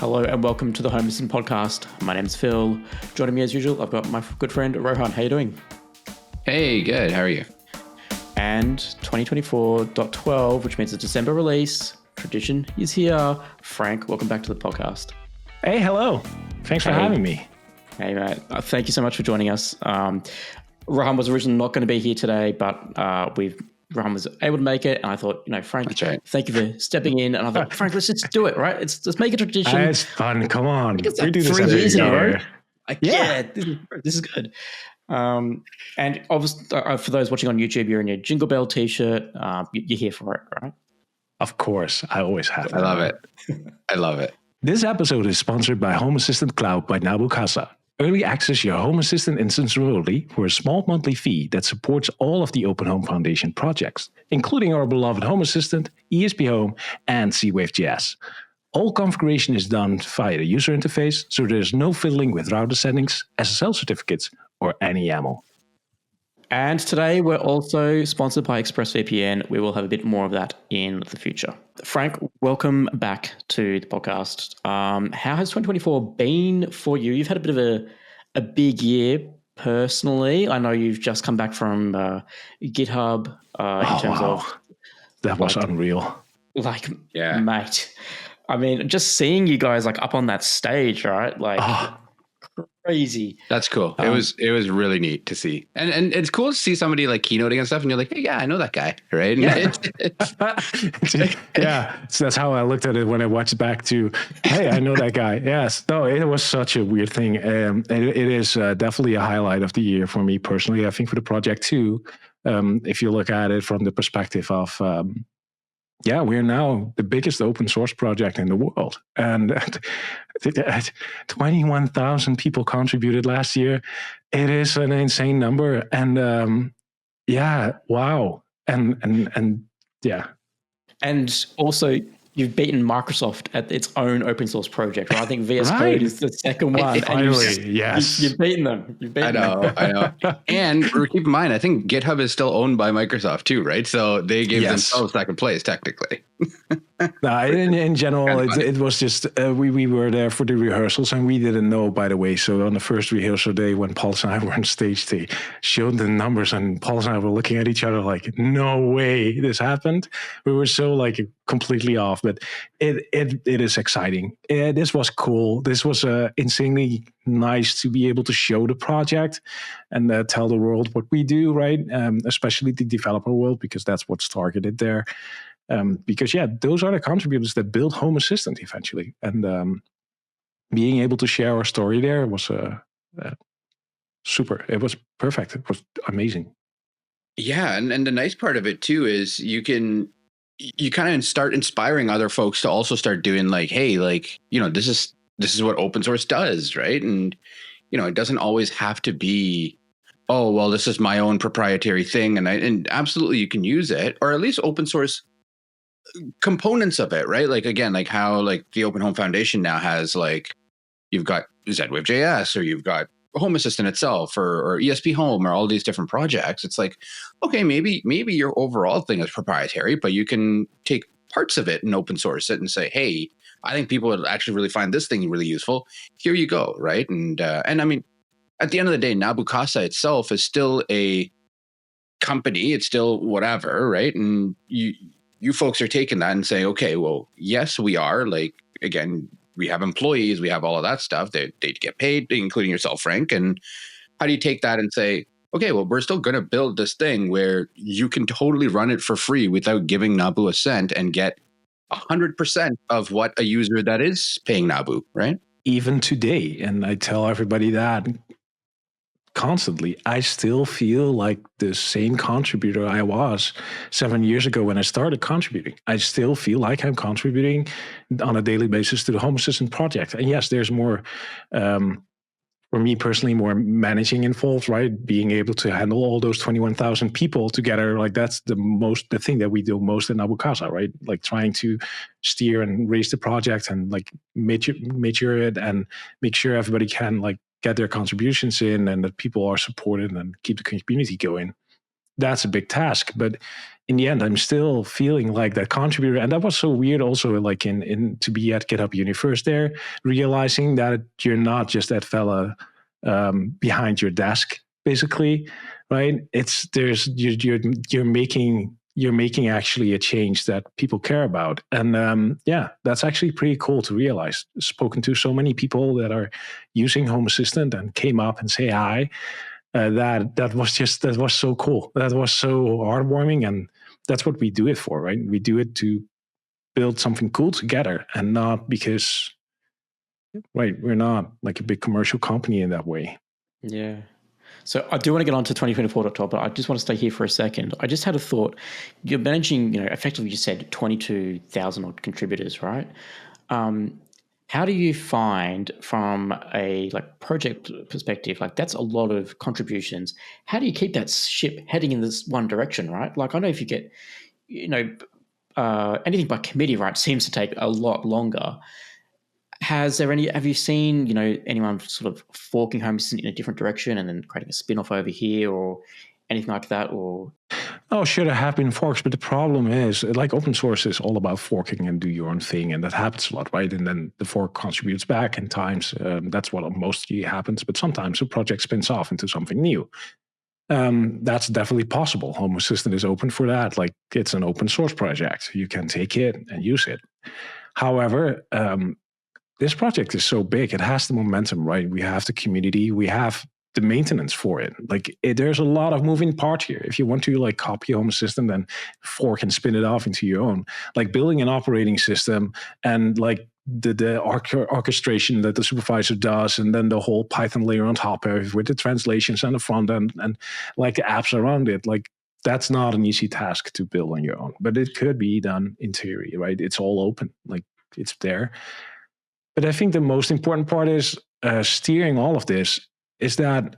Hello and welcome to the Home Assistant podcast. My name's Phil. Joining me as usual, I've got my good friend Rohan. How you doing? Hey, good. How are you? And 2024.12, which means a December release. Tradition is here. Frenck, welcome back to the podcast. Hey, hello. Thanks for having me. Hey, mate. Thank you so much for joining us. Rohan was originally not going to be here today, but Rohan was able to make it, and I thought, Frenck, That's right. Thank you for stepping in. And I thought, Frenck, let's just do it, right? Let's make it a tradition. It's fun. Come on. We do this 3 years in a row. Yeah. This is good. And obviously, for those watching on YouTube, you're in your Jingle Bell t-shirt. You're here for it, right? Of course. I always have. I love it. I love it. This episode is sponsored by Home Assistant Cloud by Nabu Casa. Early access your Home Assistant instance remotely for a small monthly fee that supports all of the Open Home Foundation projects, including our beloved Home Assistant, ESP Home, and C-Wave.js. All configuration is done via the user interface, so there's no fiddling with router settings, SSL certificates, or any YAML. And today we're also sponsored by ExpressVPN. We will have a bit more of that in the future. Frenck, welcome back to the podcast. How has 2024 been for you? You've had a bit of a big year personally. I know you've just come back from GitHub in terms of... That was unreal. Mate. I mean, just seeing you guys up on that stage, right? Crazy. That's cool. It was really neat to see, and it's cool to see somebody keynoting and stuff, and you're like, hey, yeah, I know that guy, right? Yeah, so that's how I looked at it when I watched back to, hey, I know that guy. Yes, no, it was such a weird thing. It is definitely a highlight of the year for me personally. I think for the project too, if you look at it from the perspective of. We're now the biggest open source project in the world. And 21,000 people contributed last year. It is an insane number. And wow. And yeah. And also, you've beaten Microsoft at its own open source project, right? I think VS Code is the second one. Finally, yes. You've beaten them. I know. And keep in mind, I think GitHub is still owned by Microsoft too, right? So they gave themselves second place, technically. In general, it was just, we were there for the rehearsals and we didn't know, by the way. So on the first rehearsal day, when Paul and I were on stage, they showed the numbers and Paul and I were looking at each other like, no way this happened. We were so completely off, but it is exciting. This was cool. This was insanely nice to be able to show the project and tell the world what we do, right? Especially the developer world, because that's what's targeted there. Because those are the contributors that build Home Assistant eventually. And being able to share our story there was super. It was perfect. It was amazing. Yeah. And the nice part of it too is you kind of start inspiring other folks to also start doing this is what open source does, right? And, it doesn't always have to be, oh, well, this is my own proprietary thing. And absolutely you can use it, or at least open source components of it, right? How the Open Home Foundation now has you've got Z-Wave.js, or you've got Home Assistant itself, or ESP Home, or all these different projects. It's okay, maybe your overall thing is proprietary, but you can take parts of it and open source it and say, hey, I think people would actually really find this thing really useful. Here you go, right? And I mean, at the end of the day, Nabu Casa itself is still a company. It's still whatever, right? And you folks are taking that and saying, okay, well, yes, we are. Again, we have employees, we have all of that stuff. They get paid, including yourself, Frenck. And how do you take that and say, okay, well, we're still going to build this thing where you can totally run it for free without giving Nabu a cent and get 100% of what a user that is paying Nabu, right? Even today, and I tell everybody that constantly, I still feel like the same contributor I was 7 years ago when I started contributing. I still feel like I'm contributing on a daily basis to the Home Assistant project. And yes, there's more, for me personally, more managing involved, right? Being able to handle all those 21,000 people together, that's the thing that we do most in Nabu Casa, right? Trying to steer and raise the project and mature it and make sure everybody can get their contributions in and that people are supported and keep the community going. that's a big task. But in the end, I'm still feeling like that contributor. And that was so weird also, like in to be at GitHub Universe there, realizing that you're not just that fella behind your desk, basically, right? It's you're making actually a change that people care about. And that's actually pretty cool to realize. Spoken to so many people that are using Home Assistant and came up and say hi. That was so cool. That was so heartwarming, and that's what we do it for, right? We do it to build something cool together, and not because, right? We're not like a big commercial company in that way. Yeah. So I do want to get on to 2024.12, but I just want to stay here for a second. I just had a thought. You're managing, effectively you said 22,000 odd contributors, right? How do you find from a project perspective, that's a lot of contributions. How do you keep that ship heading in this one direction, right? I know if you get, anything by committee, right, seems to take a lot longer. Have you seen, anyone sort of forking Home Assistant in a different direction and then creating a spin-off over here or anything like that? Or oh, sure, there have been forks, but the problem is, like, open source is all about forking and do your own thing, and that happens a lot, right? And then the fork contributes back, and times that's what mostly happens. But sometimes a project spins off into something new. That's definitely possible. Home Assistant is open for that. Like, it's an open source project. You can take it and use it. However, this project is so big, it has the momentum, right? We have the community, we have the maintenance for it. There's a lot of moving parts here. If you want to copy Home Assistant and fork and spin it off into your own, building an operating system and the orchestration that the supervisor does, and then the whole Python layer on top of with the translations and the front end and the apps around it, that's not an easy task to build on your own. But it could be done in theory, right? It's all open, it's there. But I think the most important part is steering all of this is that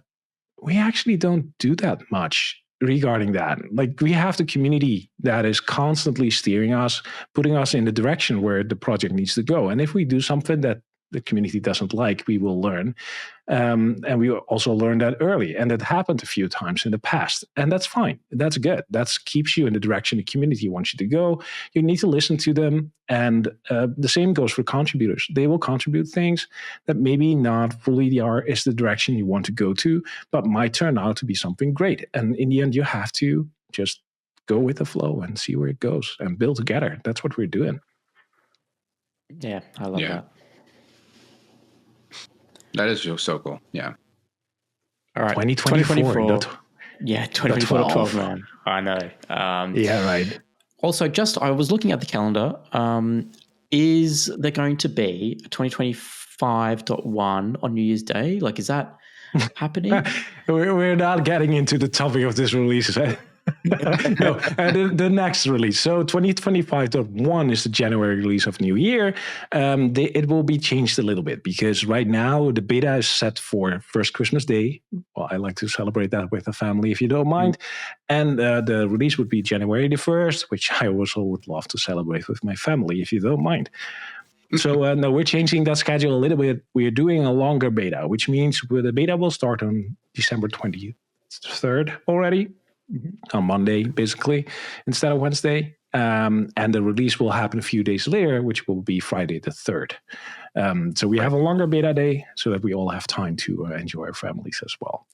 we actually don't do that much regarding that. We have the community that is constantly steering us, putting us in the direction where the project needs to go. And if we do something that the community doesn't like, we will learn. And we also learned that early. And that happened a few times in the past. And that's fine. That's good. That keeps you in the direction the community wants you to go. You need to listen to them. And the same goes for contributors. They will contribute things that maybe not fully is the direction you want to go to, but might turn out to be something great. And in the end, you have to just go with the flow and see where it goes and build together. That's what we're doing. Yeah, I love that. That is just so cool. Yeah. All right. 2024. Yeah, 2024, man. I know. Yeah, right. Also, I was looking at the calendar. Is there going to be a 2025.1 on New Year's Day? Is that happening? We're not getting into the topic of this release. No, the next release. So 2025.1 is the January release of New Year. It will be changed a little bit because right now the beta is set for first Christmas Day. Well, I like to celebrate that with the family, if you don't mind. And the release would be January the 1st, which I also would love to celebrate with my family, if you don't mind. So no, we're changing that schedule a little bit. We're doing a longer beta, which means the beta will start on December 23rd already. On Monday, basically, instead of Wednesday. And the release will happen a few days later, which will be Friday the 3rd. So we have a longer beta day so that we all have time to enjoy our families as well.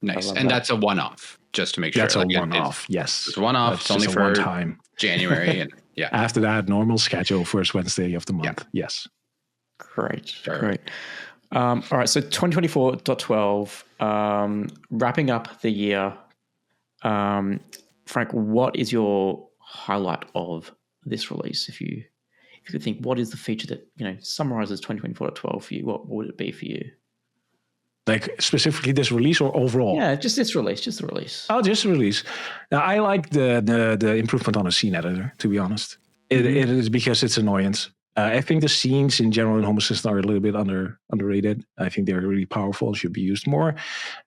Nice. And that's a one-off, just to make sure. That's a one-off, yes. It's one-off. It's only for one time. January. And yeah. After that, normal schedule, first Wednesday of the month. Yeah. Yes. Great. All right. So 2024.12, wrapping up the year. Frenck, what is your highlight of this release? If you could think, what is the feature that summarizes 2024.12 for you? What would it be for you? Specifically this release or overall? Yeah, just this release, just the release. Oh, just the release. Now, I like the improvement on the scene editor. To be honest, it is because it's annoyance. I think the scenes in general in Home Assistant are a little bit underrated. I think they're really powerful, should be used more.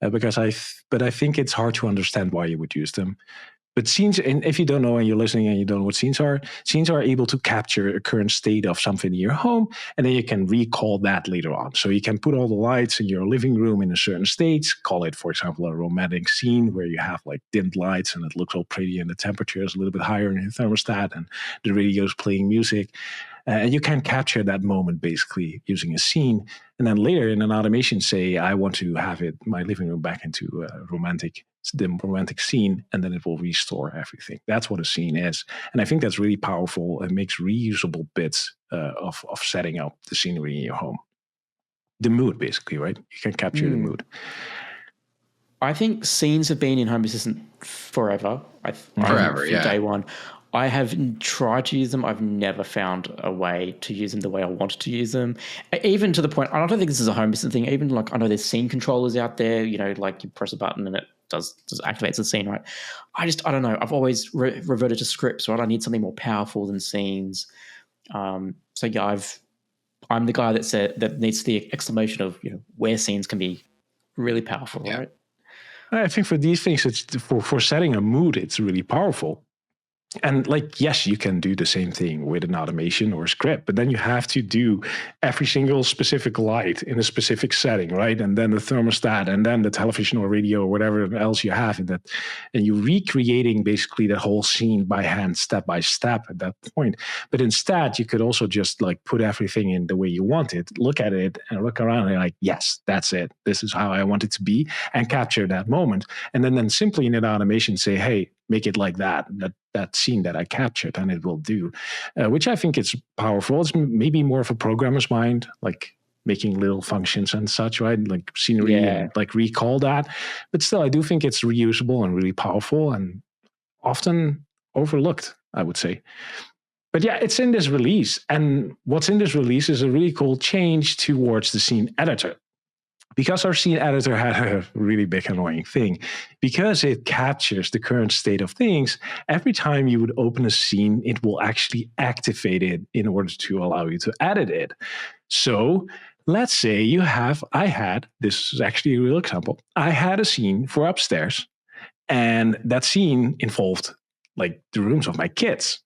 But I think it's hard to understand why you would use them. But scenes, and if you don't know and you're listening and you don't know what scenes are able to capture a current state of something in your home, and then you can recall that later on. So you can put all the lights in your living room in a certain state, call it, for example, a romantic scene where you have like dimmed lights and it looks all pretty and the temperature is a little bit higher in the thermostat and the radio is playing music. And you can capture that moment basically using a scene. And then later in an automation, say, I want to have my living room back into a romantic scene, and then it will restore everything. That's what a scene is. And I think that's really powerful and makes reusable bits of setting up the scenery in your home. The mood, basically, right? You can capture the mood. I think scenes have been in Home Assistant forever. Forever, from day one. I have tried to use them. I've never found a way to use them the way I wanted to use them. Even to the point, I don't think this is a Home Assistant thing. Even like I know there's scene controllers out there, like you press a button and it just activates the scene, right? I don't know. I've always reverted to scripts, right? I need something more powerful than scenes. I'm the guy that needs the exclamation of, where scenes can be really powerful, right? I think for these things, it's for setting a mood, it's really powerful. And like, yes, you can do the same thing with an automation or a script, but then you have to do every single specific light in a specific setting, right? And then the thermostat, and then the television or radio or whatever else you have in that. And you're recreating basically the whole scene by hand, step by step at that point. But instead, you could also just like put everything in the way you want it, look at it and look around and you're like, yes, that's it. This is how I want it to be, and capture that moment. And then simply in an automation say, hey, make it like that scene that I captured, and it will do, which I think is powerful. It's maybe more of a programmer's mind, like making little functions and such, right? Like scenery and like recall that. But still, I do think it's reusable and really powerful and often overlooked, I would say. But yeah, it's in this release. And what's in this release is a really cool change towards the scene editor. Because our scene editor had a really big annoying thing, because it captures the current state of things, every time you would open a scene, it will actually activate it in order to allow you to edit it. So let's say this is actually a real example, I had a scene for upstairs, and that scene involved like the rooms of my kids.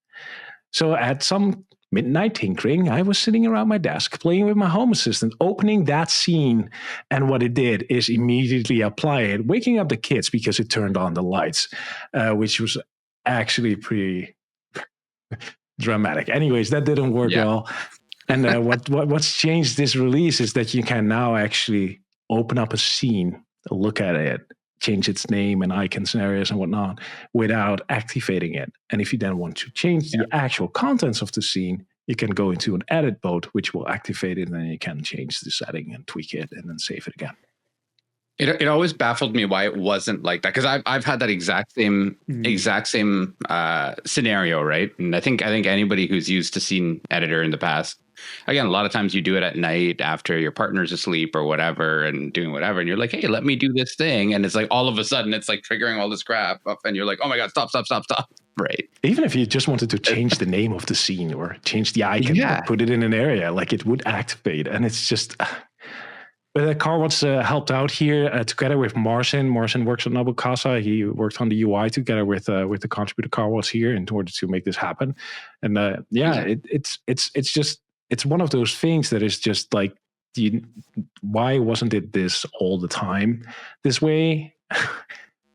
So at some midnight tinkering, I was sitting around my desk playing with my Home Assistant, opening that scene, and what it did is immediately apply it, waking up the kids because it turned on the lights, which was actually pretty dramatic. Anyways, that didn't work well. And what's changed this release is that you can now actually open up a scene, look at it, change its name and icons and areas and whatnot without activating it. And if you then want to change the actual contents of the scene, you can go into an edit mode, which will activate it, and then you can change the setting and tweak it and then save it again. It always baffled me why it wasn't like that, because I've had that exact same scenario, right? And I think anybody who's used to scene editor in the past, again, a lot of times you do it at night after your partner's asleep or whatever and doing whatever, and you're like, hey, let me do this thing, and it's like all of a sudden it's like triggering all this crap up, and you're like, oh my god, stop, right? Even if you just wanted to change the name of the scene or change the icon or put it in an area, like it would activate, and it's just. But Carwat's helped out here together with Marcin. Marcin works at Noble Casa. He worked on the UI together with the contributor Carwat's here in order to make this happen. And it's one of those things that is just like, why wasn't it this all the time this way?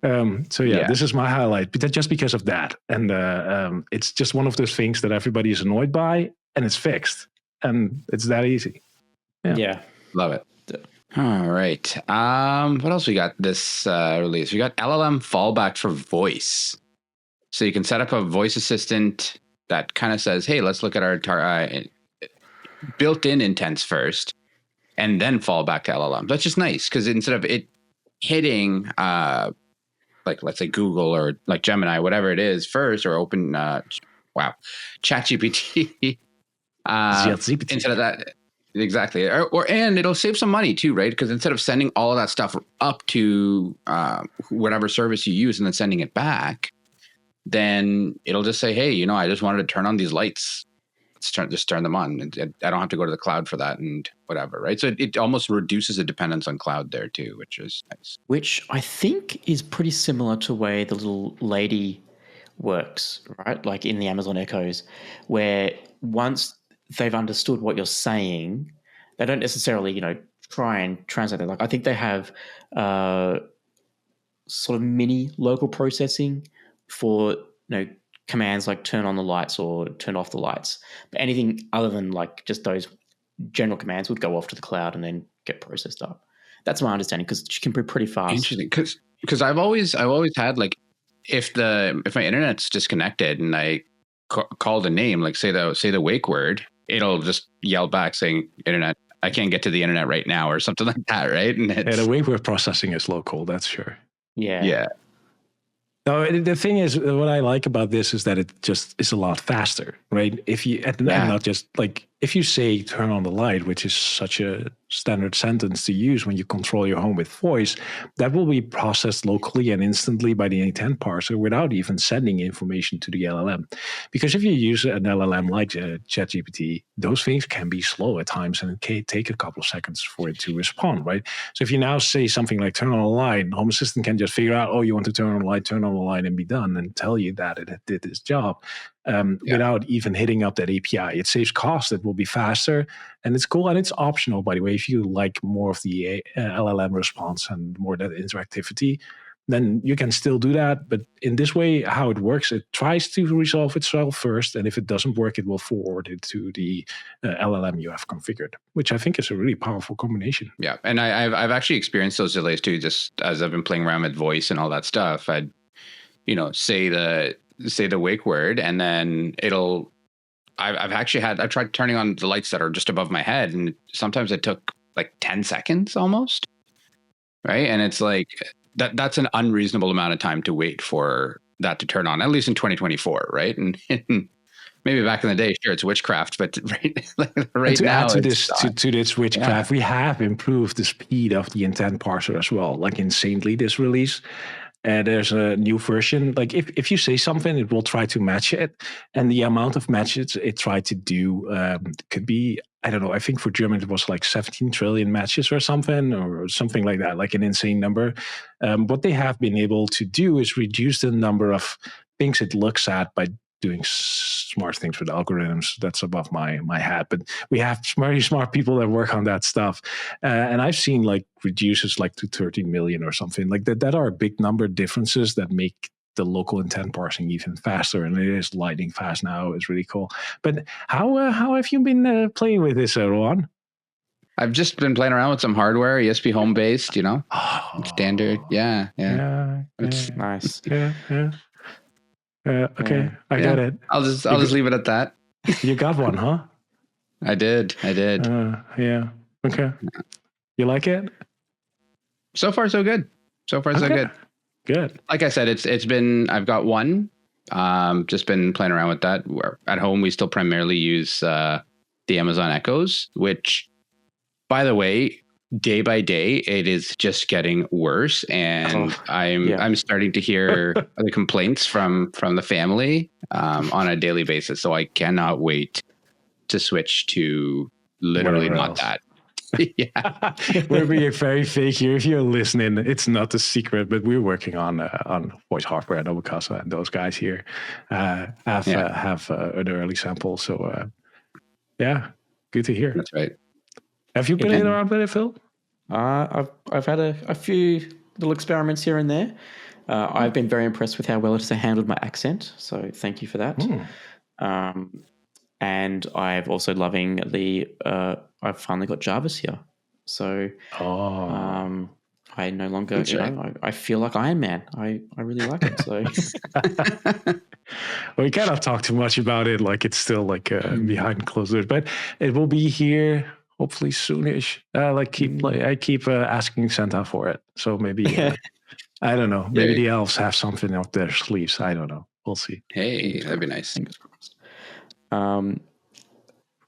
This is my highlight, but just because of that. And it's just one of those things that everybody is annoyed by, and it's fixed, and it's that easy. Yeah. Love it. All right. What else we got this release? We got LLM fallback for voice. So you can set up a voice assistant that kind of says, hey, let's look at our built-in intents first and then fall back to LLM. That's just nice, because instead of it hitting like let's say Google or like Gemini, whatever it is first, or open ChatGPT instead of that. Exactly. And it'll save some money too, right? Because instead of sending all of that stuff up to whatever service you use and then sending it back, then it'll just say, hey, I just wanted to turn on these lights. Just turn them on. I don't have to go to the cloud for that and whatever, right? So it almost reduces the dependence on cloud there too, which is nice. Which I think is pretty similar to the way the little lady works, right? Like in the Amazon Echoes, where once they've understood what you're saying, they don't necessarily, try and translate it. Like I think they have sort of mini local processing for commands like turn on the lights or turn off the lights. But anything other than like just those general commands would go off to the cloud and then get processed up. That's my understanding, because she can be pretty fast. Interesting, because I've always had like, if my internet's disconnected and I call the name, like say the wake word, it'll just yell back saying, internet, I can't get to the internet right now, or something like that, right? And the wake word processing is local, that's sure. Yeah. No, the thing is, what I like about this is that it just is a lot faster, right? And not just like, if you say turn on the light, which is such a standard sentence to use when you control your home with voice, that will be processed locally and instantly by the intent parser without even sending information to the LLM. Because if you use an LLM like ChatGPT, those things can be slow at times and it can take a couple of seconds for it to respond, right? So if you now say something like turn on the light, Home Assistant can just figure out, oh, you want to turn on the light and be done, and tell you that it did its job. Without even hitting up that API. It saves cost. It will be faster, and it's cool. And it's optional, by the way. If you like more of the LLM response and more that interactivity, then you can still do that. But in this way, how it works, it tries to resolve itself first, and if it doesn't work, it will forward it to the LLM you have configured, which I think is a really powerful combination. Yeah, and I've actually experienced those delays too. Just as I've been playing around with voice and all that stuff, I'd say the wake word, and then I've tried turning on the lights that are just above my head, and sometimes it took like 10 seconds almost, right? And it's like that's an unreasonable amount of time to wait for that to turn on, at least in 2024, right? And maybe back in the day, sure, it's witchcraft, but right to now, add to this witchcraft, we have improved the speed of the intent parser as well, like insanely this release. There's a new version. Like if you say something, it will try to match it, and the amount of matches it tried to do could be, I don't know. I think for German it was like 17 trillion matches or something like that, like an insane number. What they have been able to do is reduce the number of things it looks at by doing smart things with algorithms. That's above my hat, but we have very smart people that work on that stuff, and I've seen like reduces like to 13 million or something like that. That are big number differences that make the local intent parsing even faster, and it is lightning fast now. It's really cool. But how have you been playing with this, Rowan? I've just been playing around with some hardware, ESP home based, standard. Yeah. It's nice. Yeah. Okay, I got it. I'll just leave it at that. You got one, huh? I did. Yeah. Okay. You like it? So far, so good. So good. Good. Like I said, it's been, I've got one. Just been playing around with that. At home, we still primarily use the Amazon Echoes, which, by the way, day by day, it is just getting worse, and I'm starting to hear the complaints from the family on a daily basis. So I cannot wait to switch to literally not that. Yeah, we're being very fake here. If you're listening, it's not a secret, but we're working on voice hardware at Obicasa, and those guys here have an early sample. So good to hear. That's right. Have you played around with it, Phil? I've had a few little experiments here and there. I've been very impressed with how well it has handled my accent, so thank you for that. And I've also loving I've finally got Jarvis here, so I no longer, I feel like Iron Man. I really like it. So we cannot talk too much about it, like it's still like behind closed doors, but it will be here hopefully soonish. I keep asking Santa for it, so maybe I don't know. Maybe the elves have something up their sleeves. I don't know. We'll see. Hey, that'd be nice. Fingers crossed.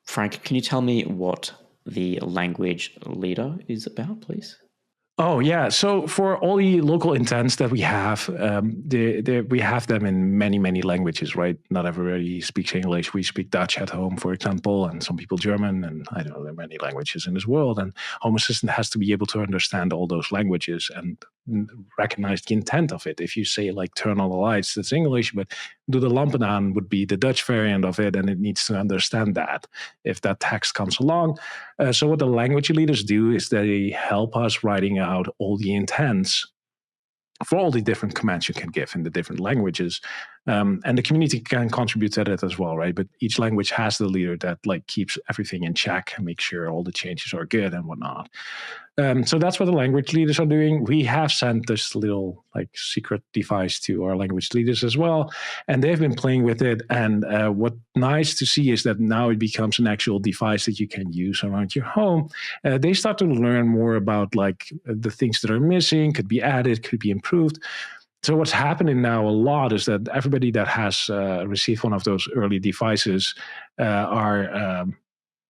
Frenck, can you tell me what the language leader is about, please? Oh, yeah. So for all the local intents that we have, we have them in many, many languages, right? Not everybody speaks English. We speak Dutch at home, for example, and some people German. And I don't know, there are many languages in this world. And Home Assistant has to be able to understand all those languages. And recognize the intent of it. If you say like turn on the lights, that's English, but do the lampen aan would be the Dutch variant of it, and it needs to understand that if that text comes along. So what the language leaders do is they help us writing out all the intents for all the different commands you can give in the different languages. And the community can contribute to that as well, right? But each language has the leader that like keeps everything in check and makes sure all the changes are good and whatnot. So that's what the language leaders are doing. We have sent this little like secret device to our language leaders as well, and they've been playing with it. And what's nice to see is that now it becomes an actual device that you can use around your home. They start to learn more about like the things that are missing, could be added, could be improved. So what's happening now a lot is that everybody that has received one of those early devices are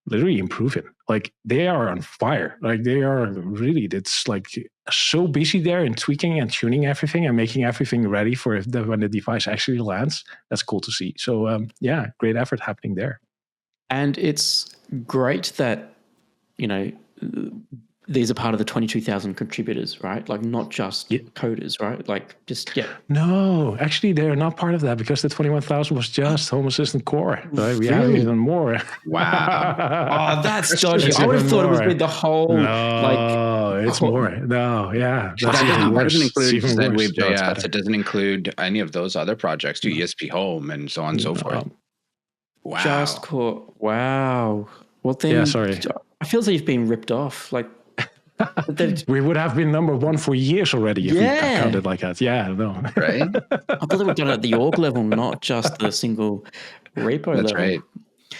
literally improving. Like they are on fire. Like they are really, it's like so busy there and tweaking and tuning everything and making everything ready for when the device actually lands. That's cool to see. So yeah, great effort happening there. And it's great that, you know, these are part of the 22,000 contributors, right? Like not just coders, right? Like just, No, actually they're not part of that because the 21,000 was just Home Assistant Core. Right? We have Really? even more. Wow. Oh, that's dodgy. I would have thought it was with the whole, no, it's more. No, yeah. That's even worse. Doesn't include ZWave.js. It doesn't include any of those other projects, to ESP Home and so on and so forth. Wow. Just Core. Wow. Well then, yeah, sorry. I feel as though you've been ripped off. Like, we would have been number one for years already if we counted like that. Yeah, no. Right? I thought they were done at the org level, not just the single repo level. That's right.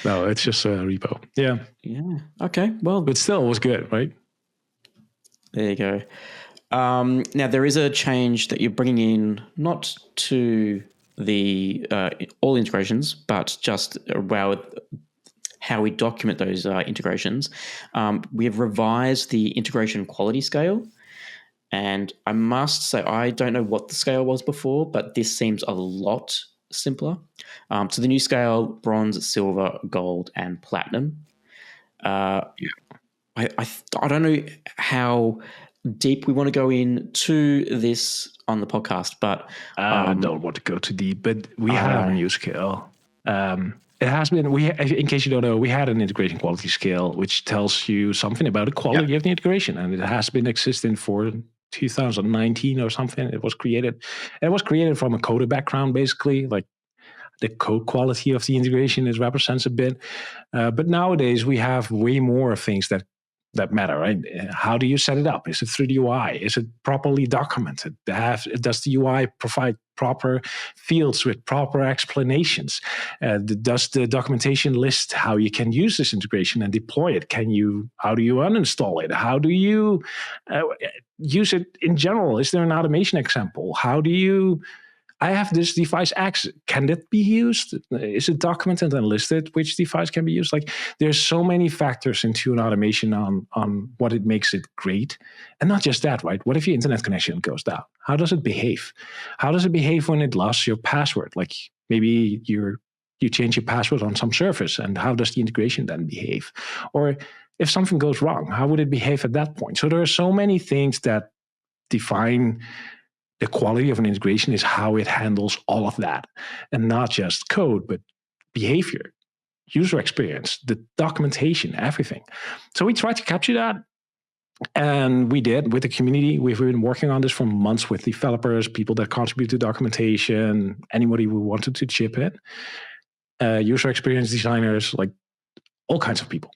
No, it's just a repo. Yeah. Yeah. Okay. Well, but still, it was good, right? There you go. Now there is a change that you're bringing in, not to the all integrations, but just around how we document those integrations. We have revised the integration quality scale. And I must say, I don't know what the scale was before, but this seems a lot simpler. So the new scale, bronze, silver, gold, and platinum. I don't know how deep we want to go into this on the podcast, but I don't want to go too deep, but we have a new scale. It has been, in case you don't know, we had an integration quality scale, which tells you something about the quality of the integration. And it has been existing for 2019 or something. It was created from a coder background, basically, like the code quality of the integration is represents a bit. But nowadays we have way more things that matter, right? How do you set it up? Is it through the UI? Is it properly documented? Does the UI provide proper fields with proper explanations? Does the documentation list how you can use this integration and deploy it? How do you uninstall it? How do you use it in general? Is there an automation example? How do you... I have this device X. Can that be used? Is it documented and listed which device can be used? Like, there's so many factors into an automation on what it makes it great. And not just that, right? What if your internet connection goes down? How does it behave? How does it behave when it lost your password? Like maybe you change your password on some service, and how does the integration then behave? Or if something goes wrong, how would it behave at that point? So there are so many things that define the quality of an integration is how it handles all of that, and not just code, but behavior, user experience, the documentation, everything. So we tried to capture that, and we did with the community. We've been working on this for months with developers, people that contribute to documentation, anybody who wanted to chip in, user experience designers, like all kinds of people,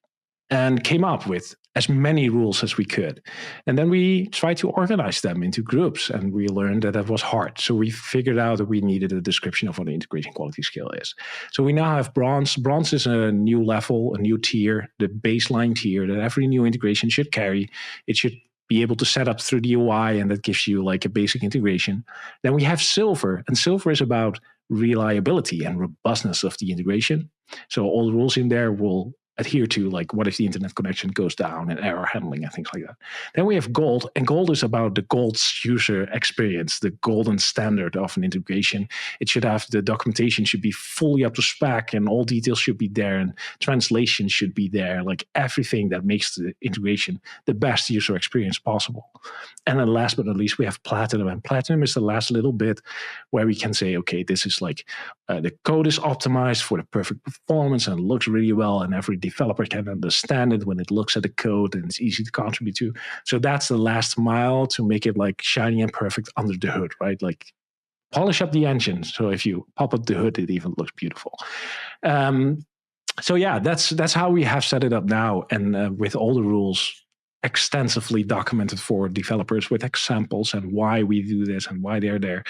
and came up with as many rules as we could. And then we tried to organize them into groups, and we learned that was hard. So we figured out that we needed a description of what the integration quality scale is. So we now have bronze. Bronze is a new level, a new tier, the baseline tier that every new integration should carry. It should be able to set up through the UI, and that gives you like a basic integration. Then we have silver, and silver is about reliability and robustness of the integration. So all the rules in there will adhere to, like what if the internet connection goes down and error handling and things like that. Then we have gold, and gold is about the gold's user experience, the golden standard of an integration. It should have, the documentation should be fully up to spec and all details should be there and translation should be there, like everything that makes the integration the best user experience possible. And then last but not least, we have platinum, and platinum is the last little bit where we can say, okay, this is like the code is optimized for the perfect performance and looks really well, and every developer can understand it when it looks at the code and it's easy to contribute to. So that's the last mile to make it like shiny and perfect under the hood, right? Like polish up the engine. So if you pop up the hood, it even looks beautiful. So yeah, that's how we have set it up now, and with all the rules extensively documented for developers with examples and why we do this and why they're there.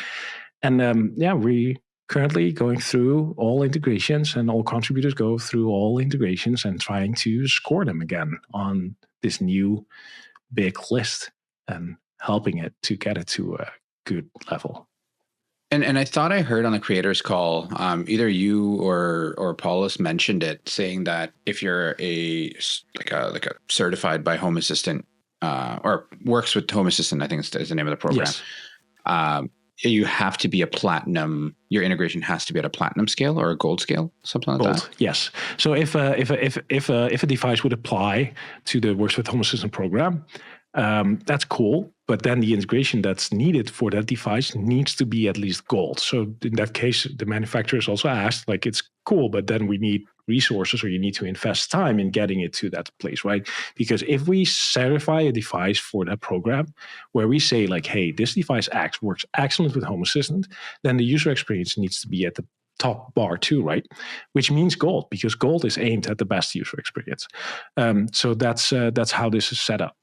And we currently going through all integrations, and all contributors go through all integrations and trying to score them again on this new big list and helping it to get it to a good level. And I thought I heard on the creators call, either you or Paulus mentioned it, saying that if you're a certified by Home Assistant or works with Home Assistant, I think is the name of the program. Yes. You have to be a platinum. Your integration has to be at a platinum scale or a gold scale, something like that. Yes. So if a device would apply to the Works with Home Assistant program, that's cool. But then the integration that's needed for that device needs to be at least gold. So in that case, the manufacturers also asked, like, it's cool, but then we need resources, or you need to invest time in getting it to that place, right? Because if we certify a device for that program where we say like, hey, this device X works excellent with Home Assistant, then the user experience needs to be at the top bar too, right? Which means gold, because gold is aimed at the best user experience. So that's how this is set up.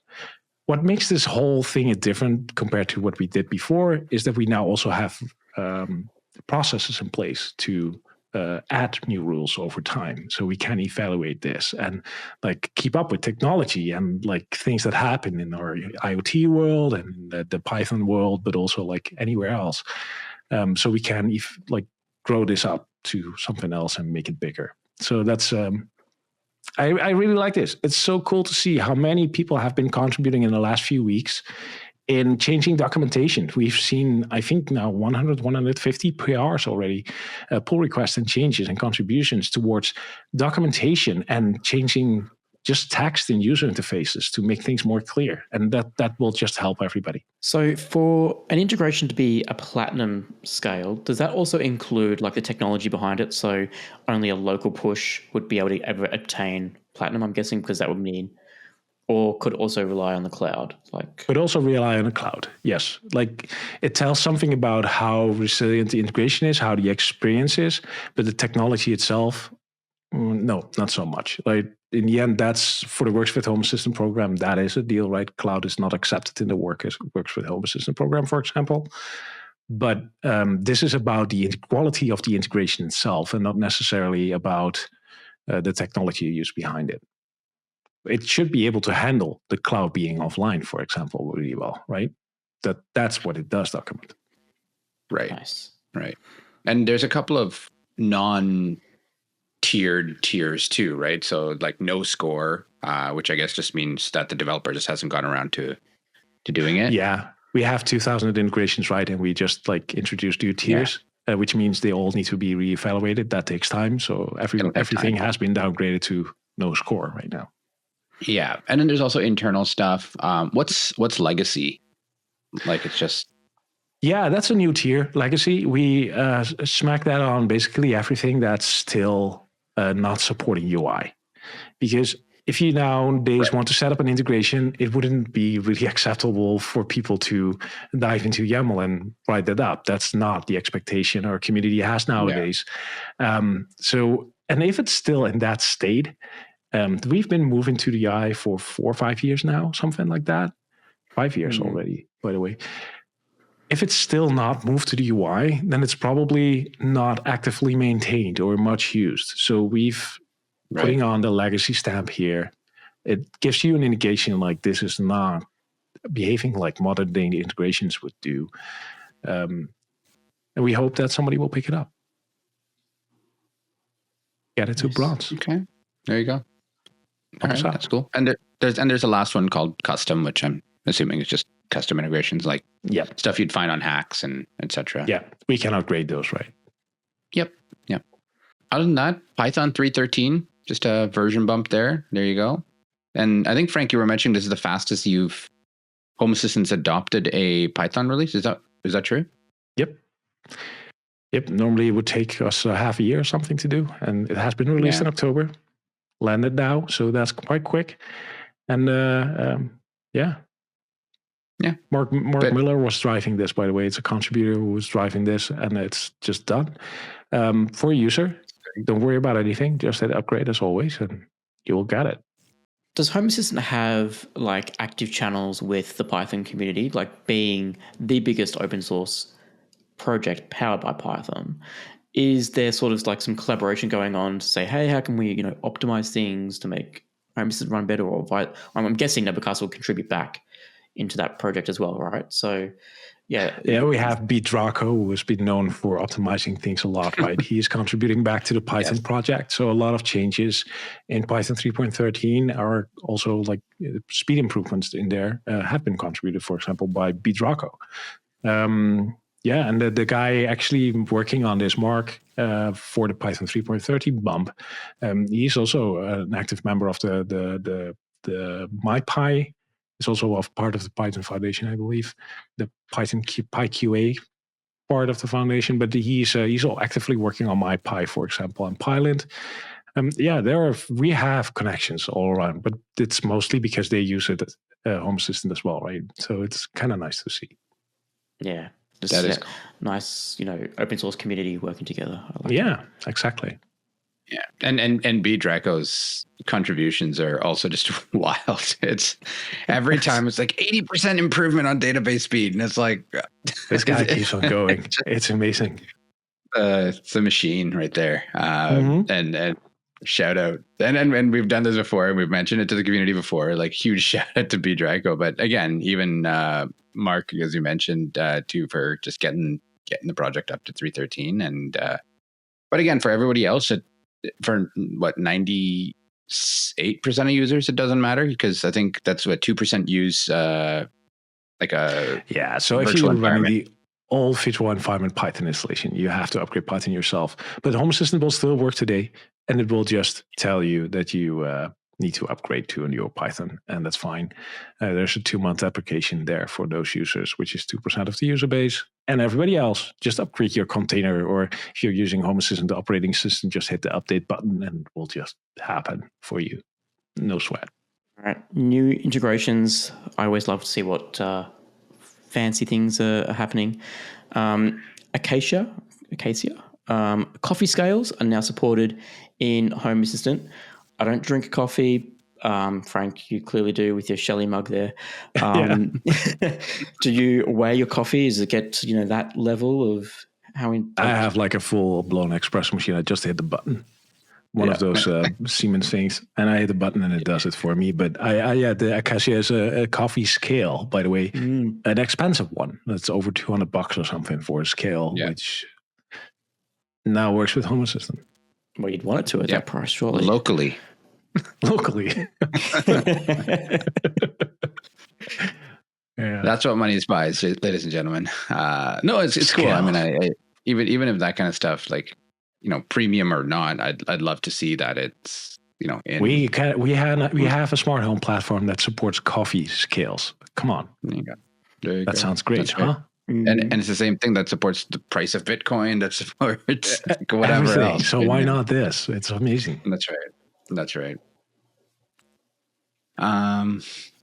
What makes this whole thing different compared to what we did before is that we now also have processes in place to add new rules over time, so we can evaluate this and like keep up with technology and like things that happen in our IoT world and the Python world, but also like anywhere else. So we can grow this up to something else and make it bigger. So that's I really like this. It's so cool to see how many people have been contributing in the last few weeks in changing documentation. We've seen, I think now 100, 150 PRs already, pull requests and changes and contributions towards documentation and changing just text in user interfaces to make things more clear. And that will just help everybody. So for an integration to be a platinum scale, does that also include like the technology behind it? So only a local push would be able to ever attain platinum, I'm guessing, because that would mean, or could also rely on the cloud? Could also rely on the cloud, yes. Like it tells something about how resilient the integration is, how the experience is, but the technology itself, no, not so much. Like in the end, that's for the Works with Home Assistant program, that is a deal, right? Cloud is not accepted in the Works with Home Assistant program, for example. But this is about the quality of the integration itself and not necessarily about the technology you use behind it. It should be able to handle the cloud being offline, for example, really well, right? That's what it does document. Right. Nice. Right. And there's a couple of non-tiered tiers too, right? So like no score, which I guess just means that the developer just hasn't gotten around to doing it. Yeah. We have 2,000 integrations, right? And we just like introduced new tiers, which means they all need to be reevaluated. That takes time. So everything has been downgraded to no score right now. Yeah. And then there's also internal stuff. What's legacy? Like it's just... Yeah, that's a new tier, legacy. We smack that on basically everything that's still not supporting UI. Because if you nowadays want to set up an integration, it wouldn't be really acceptable for people to dive into YAML and write that up. That's not the expectation our community has nowadays. And if it's still in that state, we've been moving to the UI for 4 or 5 years now, something like that. 5 years already, by the way. If it's still not moved to the UI, then it's probably not actively maintained or much used. So we've putting on the legacy stamp here. It gives you an indication like this is not behaving like modern day integrations would do. And we hope that somebody will pick it up. Get it to bronze. Okay, there you go. All right, that's cool. And there's a last one called custom, which I'm assuming is just custom integrations, like stuff you'd find on hacks and etc. Yeah, we can upgrade those, right? Yep. Other than that, Python 3.13, just a version bump there. There you go. And I think, Frenck, you were mentioning this is the fastest Home Assistant's adopted a Python release. Is that true? Yep. Normally it would take us half a year or something to do, and it has been released in October. Landed now, so that's quite quick. And Mark Miller was driving this, by the way. It's a contributor who was driving this, and it's just done. For a user, don't worry about anything. Just hit upgrade as always, and you will get it. Does Home Assistant have like active channels with the Python community, like being the biggest open source project powered by Python? Is there sort of like some collaboration going on to say, hey, how can we, optimize things to make Home Assistant run better? Or I'm guessing Nabucasa will contribute back into that project as well, right? So, yeah, we have Beat Draco, who has been known for optimizing things a lot, right? He's contributing back to the Python project. So a lot of changes in Python 3.13 are also like speed improvements in there have been contributed, for example, by Beat Draco. And the guy actually working on this, Mark, for the Python 3.30 bump, he's also an active member of the MyPy. It's also a part of the Python Foundation, I believe, the Python PyQA part of the foundation. But he's all actively working on MyPy, for example, and Pylint. We have connections all around, but it's mostly because they use it as Home Assistant as well, right? So it's kind of nice to see. Yeah, that is cool. Nice, open source community working together. Exactly. Yeah, and B Draco's contributions are also just wild. It's every time it's like 80% improvement on database speed, and it's like this guy keeps on going. It's amazing. It's a machine right there. And shout out. And we've done this before, and we've mentioned it to the community before. Like huge shout out to B Draco. But again, even Mark, as you mentioned, too, for just getting the project up to 3.13, and but again, for everybody else, for what 98% of users, it doesn't matter, because I think that's what 2% use So if you're running the old virtual environment Python installation, you have to upgrade Python yourself. But Home Assistant will still work today, and it will just tell you that you need to upgrade to a newer Python, and that's fine. There's a 2-month application there for those users, which is 2% of the user base. And everybody else, just upgrade your container, or if you're using Home Assistant operating system, just hit the update button and it will just happen for you. No sweat. All right. New integrations. I always love to see what fancy things are happening. Acacia, coffee scales are now supported in Home Assistant. I don't drink coffee. Frenck, you clearly do with your Shelly mug there. Do you weigh your coffee? Does it get to, that level of how? I have like a full blown espresso machine. I just hit the button. One of those Siemens things, and I hit the button and it does it for me. But the Acacia is a coffee scale, by the way, an expensive one. That's over $200 or something for a scale, which now works with Home Assistant. Well, you'd want it to at that price, surely. Locally. That's what money buys, ladies and gentlemen. No, it's cool. I mean, I even if that kind of stuff, like, premium or not, I'd love to see that it's, we have a smart home platform that supports coffee scales. Come on. That sounds great, huh? And it's the same thing that supports the price of Bitcoin, that supports whatever everything else. So why not this? It's amazing. That's right. All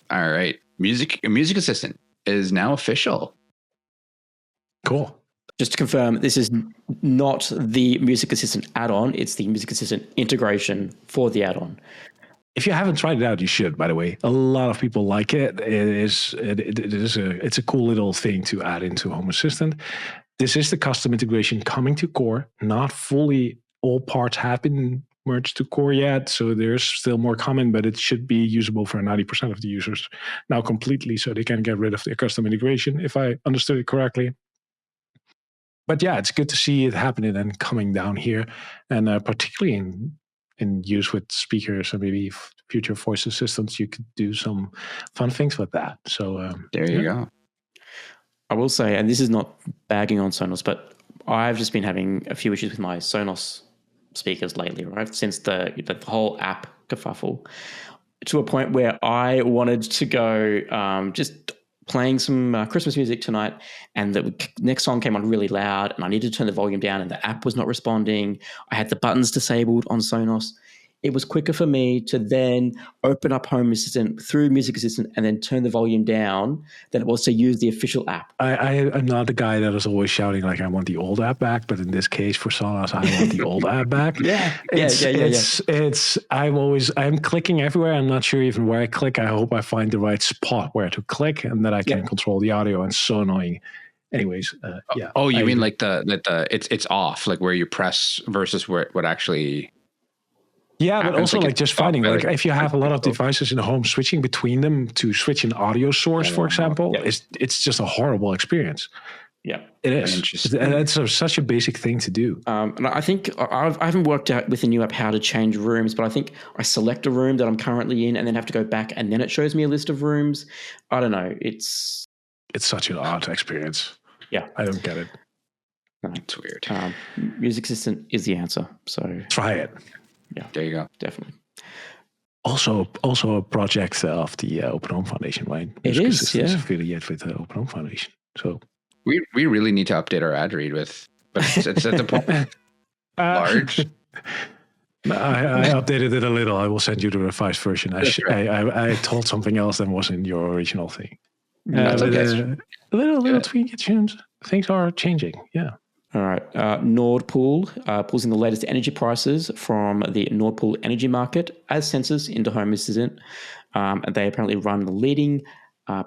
right. Music Assistant is now official. Cool. Just to confirm, this is not the Music Assistant add-on. It's the Music Assistant integration for the add-on. If you haven't tried it out, you should, by the way. A lot of people like it. It's a cool little thing to add into Home Assistant. This is the custom integration coming to core. Not fully all parts have been merged to core yet, so there's still more coming, but it should be usable for 90% of the users now completely, so they can get rid of their custom integration, if I understood it correctly. But yeah, it's good to see it happening and coming down here, and particularly in use with speakers and maybe future voice assistants, you could do some fun things with that. So there you go. I will say, and this is not bagging on Sonos, but I've just been having a few issues with my Sonos speakers lately, right? Since the whole app kerfuffle, to a point where I wanted to go just playing some Christmas music tonight, and the next song came on really loud, and I needed to turn the volume down, and the app was not responding. I had the buttons disabled on Sonos. It was quicker for me to then open up Home Assistant through Music Assistant and then turn the volume down than it was to use the official app. I'm not the guy that is always shouting like I want the old app back, but in this case for Sonos, I want the old app back. Yeah. I'm clicking everywhere. I'm not sure even where I click. I hope I find the right spot where to click and that I can control the audio. And so annoying. Anyways, yeah. Oh, you mean like it's off, like where you press versus where what actually. Yeah, but also like just finding, like if you have a lot of devices in the home, switching between them to switch an audio source, for example, it's just a horrible experience. Yeah, it is. And it's such a basic thing to do. And I think I haven't worked out with the new app how to change rooms, but I think I select a room that I'm currently in and then have to go back and then it shows me a list of rooms. I don't know. It's such an odd experience. Yeah. I don't get it. No. It's weird. Music Assistant is the answer. So try it. Yeah, there you go. Definitely. Also a project of the Open Home Foundation, right? It is, yeah. Affiliate with the Open Home Foundation. So we really need to update our ad read with, but it's at the point large. I updated it a little. I will send you the revised version. I told something else than was in your original thing. That's okay. Little tweak it tunes. Things are changing. Yeah. All right. Nord Pool pulls in the latest energy prices from the Nord Pool energy market as sensors into Home Assistant. And they apparently run the leading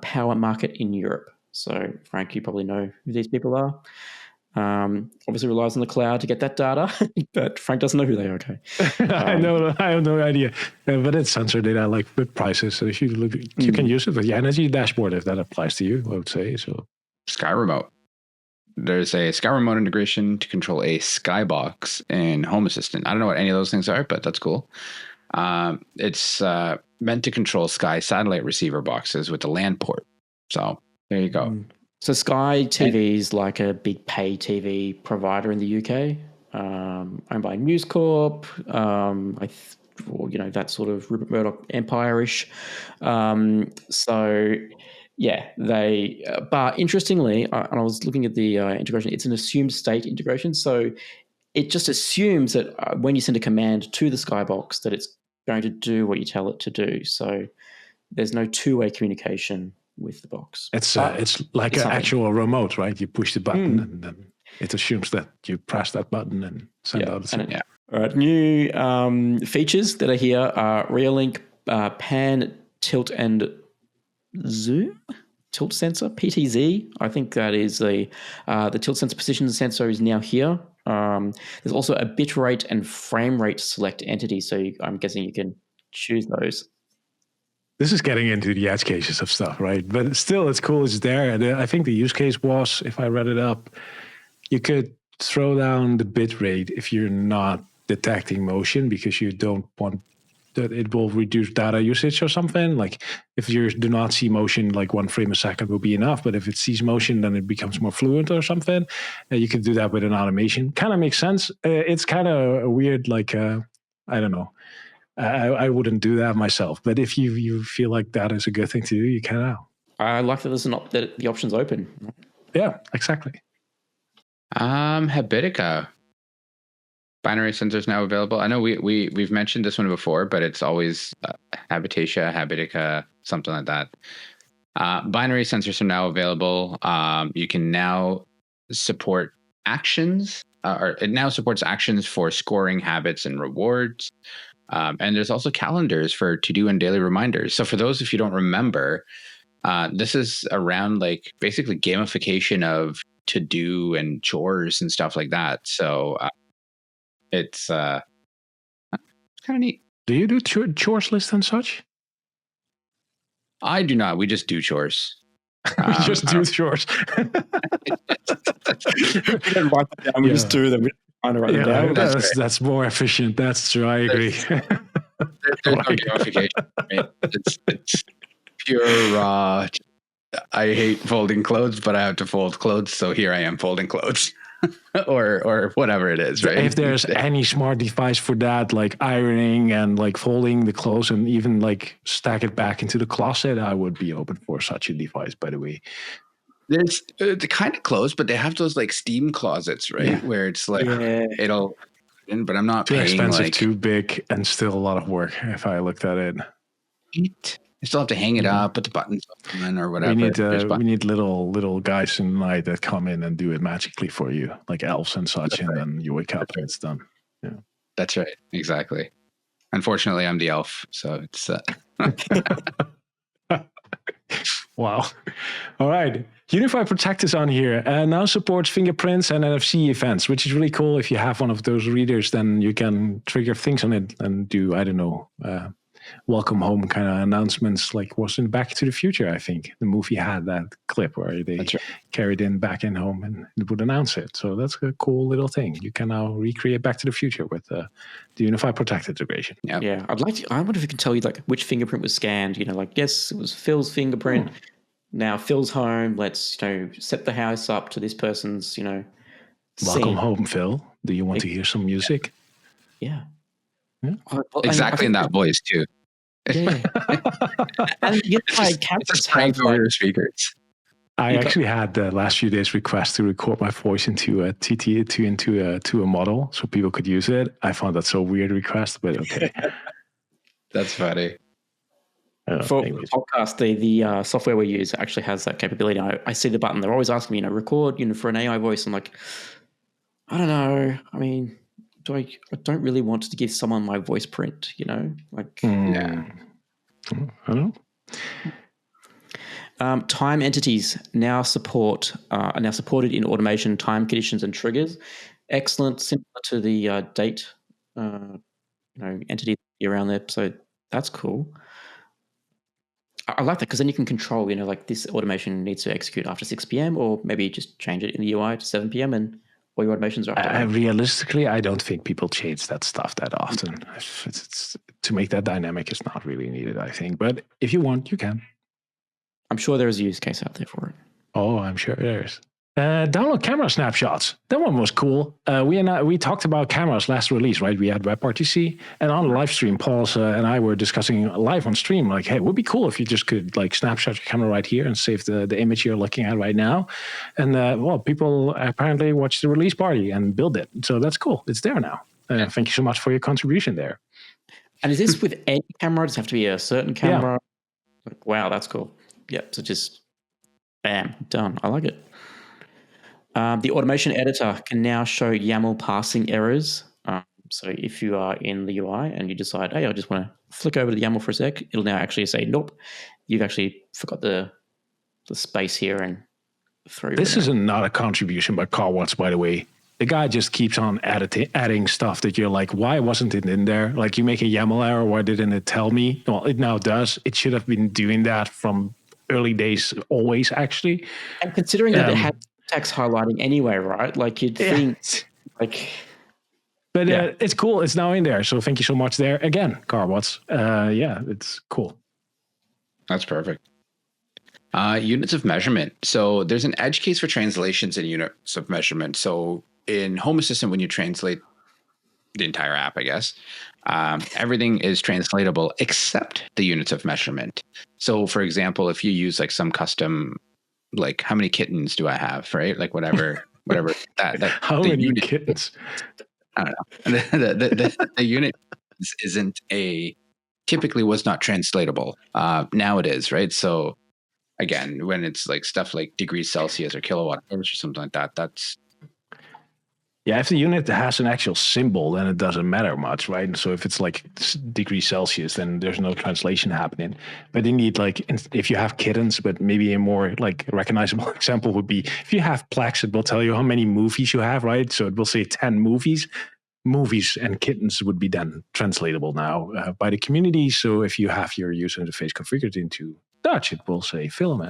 power market in Europe. So, Frenck, you probably know who these people are. Obviously relies on the cloud to get that data, but Frenck doesn't know who they are. Okay. I have no idea. But it's sensor data like with prices. So if you look, you can use it with the energy dashboard if that applies to you, I would say. So Sky Remote. There's a Sky Remote integration to control a Skybox in Home Assistant. I don't know what any of those things are, but that's cool. It's meant to control Sky satellite receiver boxes with the LAN port. So there you go. So Sky TV is like a big pay TV provider in the UK, owned by News Corp. That sort of Rupert Murdoch empire-ish. Yeah, but interestingly, and I was looking at the integration, it's an assumed state integration. So it just assumes that when you send a command to the Skybox that it's going to do what you tell it to do. So there's no two-way communication with the box. It's like an actual remote, right? You push the button and then it assumes that you press that button and send out a signal. All right, new features that are here are rear link, pan, tilt, and zoom tilt sensor, PTZ. I think that is the tilt sensor position sensor is now here. There's also a bit rate and frame rate select entity, so I'm guessing you can choose those. This is getting into the edge cases of stuff, right? But still, it's cool. It's there. And I think the use case was, if I read it up, you could throw down the bit rate if you're not detecting motion because you don't want that it will reduce data usage or something. Like if you do not see motion, like 1 frame a second will be enough. But if it sees motion, then it becomes more fluent or something. You can do that with an automation. Kind of makes sense. It's kind of weird, like, I don't know. I wouldn't do that myself. But if you feel like that is a good thing to do, you can now. I like that that the option's open. Yeah, exactly. Habitica. Binary sensors now available. I know we've mentioned this one before, but it's always Habitica, something like that. Binary sensors are now available. You can now support actions, or it now supports actions for scoring habits and rewards. And there's also calendars for to-do and daily reminders. So for those, if you don't remember, this is around like basically gamification of to-do and chores and stuff like that. So it's kind of neat. Do you do chores list and such? I do not. We just do chores. We just do chores. We don't write them down. We just do them. to write them down. That's more efficient. That's true. I agree. There's no gamification. Right? It's pure raw. I hate folding clothes, but I have to fold clothes, so here I am folding clothes. or whatever it is, right? If there's any smart device for that, like ironing and like folding the clothes and even like stack it back into the closet, I would be open for such a device, by the way. There's the kind of clothes, but they have those like steam closets, right? Yeah. Where it's like it'll, but I'm not too paying expensive, like too big, and still a lot of work. If I looked at it, you still have to hang it up, put the buttons on, or whatever. We need little guys in the night that come in and do it magically for you, like elves and such, and then you wake up and it's done. Yeah, that's right, exactly. Unfortunately, I'm the elf, so it's. Wow. All right. Unify Protect is on here and now supports fingerprints and NFC events, which is really cool. If you have one of those readers, then you can trigger things on it and do, I don't know, welcome home kind of announcements, like was in Back to the Future, I think. The movie had that clip where they carried in back in home and it would announce it. So that's a cool little thing. You can now recreate Back to the Future with the Unify Protect integration. Yep. Yeah, I wonder if it can tell you like which fingerprint was scanned. Like, yes, it was Phil's fingerprint. Now Phil's home. Let's set the house up to this person's. Welcome home, Phil. Do you want to hear some music? Yeah. Exactly in that voice too. Yeah. And it's crank over your speakers. I actually had the last few days request to record my voice into a into a model so people could use it. I found that so weird request, but okay. That's funny. For the podcast, the software we use actually has that capability. I see the button. They're always asking me, record, for an AI voice. I'm like, I don't know. I mean, I don't really want to give someone my voice print, Yeah. I don't know. Time entities now are now supported in automation, time conditions, and triggers. Excellent, similar to the date, entity around there. So that's cool. I like that because then you can control, like this automation needs to execute after 6 p.m. or maybe just change it in the UI to 7 p.m. and all your automations are after. Realistically, I don't think people change that stuff that often. It's to make that dynamic is not really needed, I think. But if you want, you can. I'm sure there is a use case out there for it. Oh, I'm sure there is. Download camera snapshots. That one was cool. We talked about cameras last release, right? We had WebRTC, and on the live stream, Paul and I were discussing live on stream, like, hey, it would be cool if you just could like snapshot your camera right here and save the image you're looking at right now. And people apparently watched the release party and build it. So that's cool. It's there now. Thank you so much for your contribution there. And is this with any camera? Does it have to be a certain camera? Yeah. Like, wow, that's cool. Yep. So just bam, done. I like it. The automation editor can now show YAML parsing errors. So if you are in the UI and you decide, hey, I just want to flick over to the YAML for a sec, it'll now actually say, nope, you've actually forgot the space here and throw. This is not a contribution by Carl Watts, by the way. The guy just keeps on adding stuff that you're like, why wasn't it in there? Like you make a YAML error, why didn't it tell me? Well, it now does. It should have been doing that from early days, always actually. And considering that it had text highlighting anyway, right? Like you'd think, like. But it's cool. It's now in there. So thank you so much there again, Carl Watts. It's cool. That's perfect. Units of measurement. So there's an edge case for translations in units of measurement. So in Home Assistant, when you translate the entire app, I guess, everything is translatable except the units of measurement. So for example, if you use like some custom, like how many kittens do I have, right? Like whatever that how many kittens? I don't know. The unit typically was not translatable. Now it is, right? So again, when it's like stuff like degrees Celsius or kilowatt hours or something like that, that's. Yeah, if the unit has an actual symbol, then it doesn't matter much, right? So if it's like degrees Celsius, then there's no translation happening. But you need like, if you have kittens, but maybe a more like recognizable example would be, if you have Plex, it will tell you how many movies you have, right? So it will say 10 movies. Movies and kittens would be then translatable now by the community. So if you have your user interface configured into Dutch, it will say films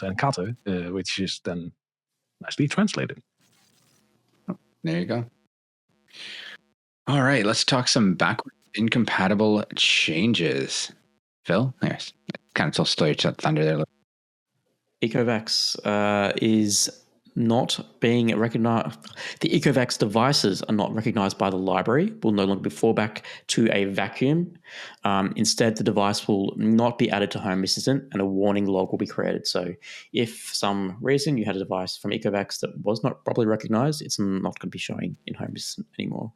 and katten, which is then nicely translated. There you go. All right, let's talk some backwards incompatible changes. Phil, yes, kind of stole your thunder there. Ecovacs is not being recognized. The Ecovacs devices are not recognized by the library, will no longer be fallback to a vacuum. Instead, the device will not be added to Home Assistant and a warning log will be created. So if for some reason you had a device from Ecovacs that was not properly recognized, it's not going to be showing in Home Assistant anymore.